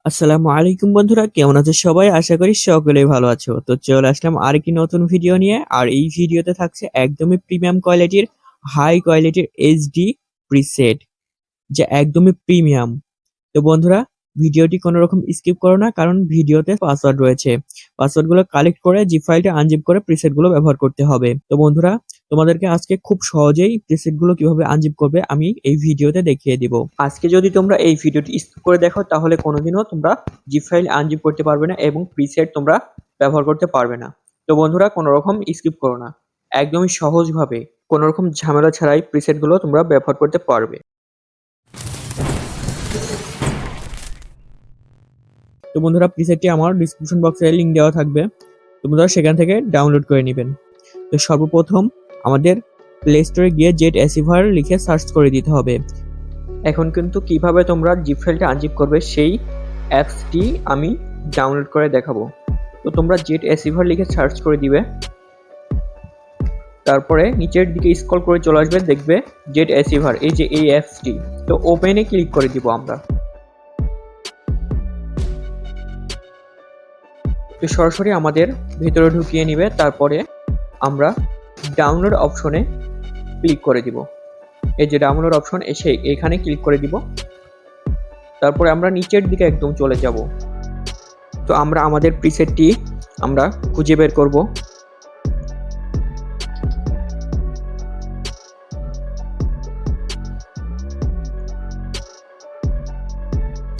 আসসালামু আলাইকুম বন্ধুরা, কেমন আছো সবাই? আশা করি সকলেই ভালো আছো। তো চলে আসলাম আরেকটি নতুন ভিডিও নিয়ে। আর এই ভিডিওতে থাকছে একদমই প্রিমিয়াম কোয়ালিটির, হাই কোয়ালিটির এইচডি প্রিসেট, যা একদমই প্রিমিয়াম। তো বন্ধুরা, ভিডিওটি কোনো রকম স্কিপ করো না, কারণ ভিডিওতে পাসওয়ার্ড রয়েছে। পাসওয়ার্ডগুলো কালেক্ট করে জিপ ফাইলটা আনজিপ করে প্রিসেটগুলো ব্যবহার করতে হবে। তো বন্ধুরা, তোমাদেরকে আজকে খুব সহজেই প্রিসেটগুলো কিভাবে আনজিপ করবে আমি এই ভিডিওতে দেখিয়ে দিব। আজকে যদি তোমরা এই ভিডিওটি স্কিপ করে দেখো তাহলে কোনোদিনও তোমরা জিপ ফাইল আনজিপ করতে পারবে না এবং প্রিসেট তোমরা ব্যবহার করতে পারবে না। তো বন্ধুরা, কোনো রকম স্কিপ করো না, একদমই সহজভাবে কোনো রকম ঝামেলা ছাড়াই প্রিসেটগুলো তোমরা ব্যবহার করতে পারবে। তো বন্ধুরা, প্রিসেটটি আমার ডিসক্রিপশন বক্সে লিংক দেওয়া থাকবে, তো বন্ধুরা সেখান থেকে ডাউনলোড করে নেবেন। তো সর্বপ্রথম আমাদের প্লে স্টোরে গিয়ে জেট অ্যাসিভার লিখে সার্চ করে দিতে হবে। এখন কিন্তু কিভাবে তোমরা জিপ ফাইলটা আনজিপ করবে সেই অ্যাপসটি আমি ডাউনলোড করে দেখাবো। তো তোমরা জেট অ্যাসিভার লিখে সার্চ করে দিবে, তারপরে নিচের দিকে স্ক্রল করে চলে আসবে, দেখবে জেট অ্যাসিভার, এই যে এই অ্যাপসটি। তো ওপেনে ক্লিক করে দিব আমরা। তো সরাসরি আমাদের ভিতরে ঢুকিয়ে নিবে, তারপরে আমরা ডাউনলোড অপশনে ক্লিক করে দিব। এই যে ডাউনলোড অপশন, এসে এখানে ক্লিক করে দিব। তারপরে আমরা নিচের দিকে একদম চলে যাব। তো আমরা আমাদের প্রিসেটটি আমরা খুঁজে বের করব।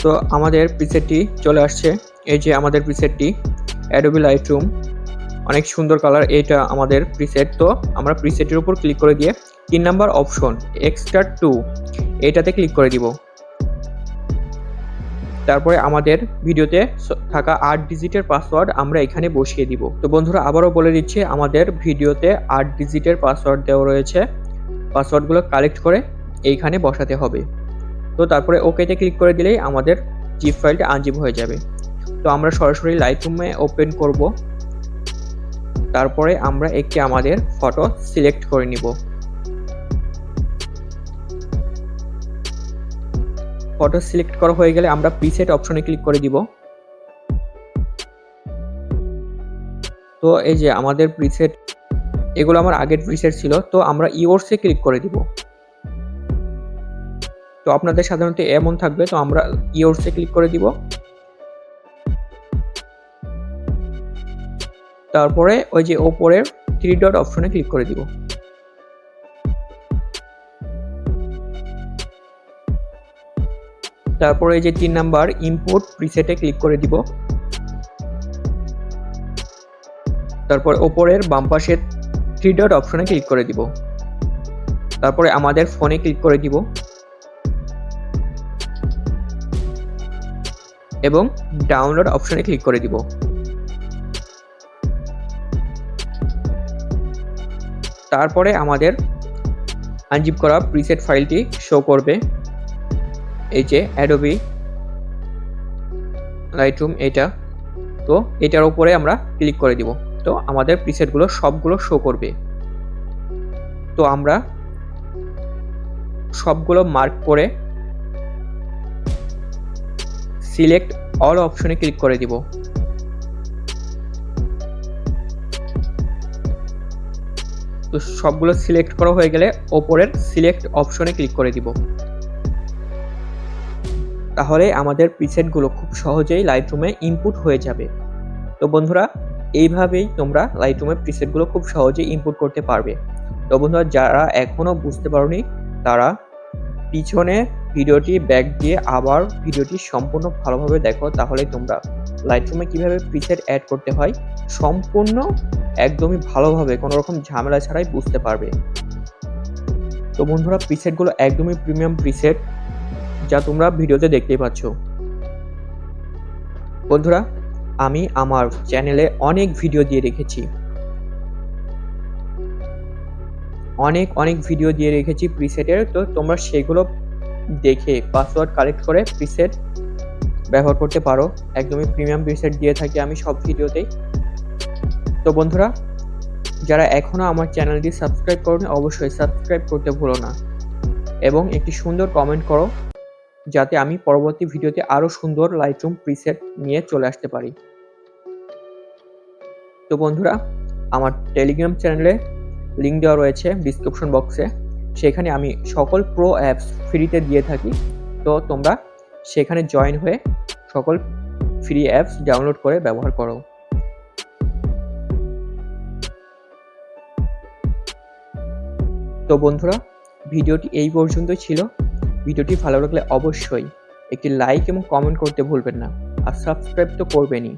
তো আমাদের প্রিসেটটি চলে আসছে, এই যে আমাদের প্রিসেটটি অ্যাডোবি লাইটরুম, অনেক সুন্দর কালার, এটা আমাদের প্রিসেট। তো আমরা প্রিসেটের উপর ক্লিক করে দিয়ে 3 নাম্বার অপশন এক্সট্রা 2 এটাতে ক্লিক করে দিব। তারপরে আমাদের ভিডিওতে থাকা 8 ডিজিটের পাসওয়ার্ড আমরা এখানে বসিয়ে দিব। তো বন্ধুরা, আবারও বলে দিচ্ছি, আমাদের ভিডিওতে 8 ডিজিটের পাসওয়ার্ড দেওয়া রয়েছে। পাসওয়ার্ডগুলো কালেক্ট করে এইখানে বসাতে হবে। তো তারপরে ওকেতে ক্লিক করে দিলেই আমাদের জিপ ফাইলটা আনজিপ হয়ে যাবে। তো আমরা সরাসরি লাইটরুমে ওপেন করব। তারপরে আমরা একটি আমাদের ফটো সিলেক্ট করে নিব। ফটো সিলেক্ট করা হয়ে গেলে আমরা প্রিসেট অপশনে ক্লিক করে দিব। তো এই যে আমাদের প্রিসেট, এগুলো আমার আগের প্রিসেট ছিল। তো আমরা ইওর্সে ক্লিক করে দিব। তো আপনাদের সাধারণত এমন থাকবে, তো আমরা ইওর্সে ক্লিক করে দিব। তারপরে ওই যে ওপরের 3 ডট অপশনে ক্লিক করে দিব। তারপরে এই যে 3 নাম্বার ইম্পোর্ট প্রিসেটে ক্লিক করে দিব। তারপর ওপরের বাম পাশের 3 ডট অপশনে ক্লিক করে দিব। তারপরে আমাদের ফোনে ক্লিক করে দিব এবং ডাউনলোড অপশনে ক্লিক করে দিব। তারপরে আমাদের আনজিপ করা প্রিসেট ফাইলটি শো করবে, এই যে অ্যাডোবি লাইটরুম এটা। তো এটার উপরে আমরা ক্লিক করে দিব। তো আমাদের প্রিসেটগুলো সবগুলো শো করবে। তো আমরা সবগুলো মার্ক করে সিলেক্ট অল অপশনে ক্লিক করে দিব। তো সবগুলো সিলেক্ট করা হয়ে গেলে ওপরের সিলেক্ট অপশনে ক্লিক করে দিব। তাহলে আমাদের প্রিসেটগুলো খুব সহজেই লাইটরুমে ইনপুট হয়ে যাবে। তো বন্ধুরা, এইভাবেই তোমরা লাইটরুমে প্রিসেটগুলো খুব সহজেই ইনপুট করতে পারবে। তো বন্ধুরা, যারা এখনো বুঝতে পারোনি তারা পিছনে ভিডিওটি ব্যাক দিয়ে আবার ভিডিওটি সম্পূর্ণ ভালোভাবে দেখো, তাহলে তোমরা লাইটরুমে কিভাবে প্রিসেট অ্যাড করতে হয় সম্পূর্ণ একদমই ভালোভাবে কোনো রকম ঝামেলা ছাড়াই বুঝতে পারবে। তো বন্ধুরা, প্রিসেটগুলো একদমই প্রিমিয়াম প্রিসেট, যা তোমরা ভিডিওতে দেখতেই পাচ্ছ। বন্ধুরা, আমি আমার চ্যানেলে অনেক ভিডিও দিয়ে রেখেছি, অনেক ভিডিও দিয়ে রেখেছি প্রিসেটের। তো তোমরা সেগুলো দেখে পাসওয়ার্ড কালেক্ট করে প্রিসেট ব্যবহার করতে পারো। একদমই প্রিমিয়াম প্রিসেট দিয়ে থাকি আমি সব ভিডিওতেই। তো বন্ধুরা, যারা এখনো আমার চ্যানেলটি সাবস্ক্রাইব করোনি অবশ্যই সাবস্ক্রাইব করতে ভুলো না এবং একটি সুন্দর কমেন্ট করো যাতে আমি পরবর্তী ভিডিওতে আরও সুন্দর লাইটরুম প্রিসেট নিয়ে চলে আসতে পারি। তো বন্ধুরা, আমার টেলিগ্রাম চ্যানেলে লিঙ্ক দেওয়া রয়েছে ডিসক্রিপশন বক্সে। সেখানে আমি সকল প্রো অ্যাপস ফ্রিতে দিয়ে থাকি। তো তোমরা সেখানে জয়েন হয়ে সকল ফ্রি অ্যাপস ডাউনলোড করে ব্যবহার করো। তো বন্ধুরা, ভিডিওটি এই পর্যন্তই ছিল। ভিডিওটি ভালো লাগলে অবশ্যই একটি লাইক এবং কমেন্ট করতে ভুলবেন না, আর সাবস্ক্রাইব তো করবেনই।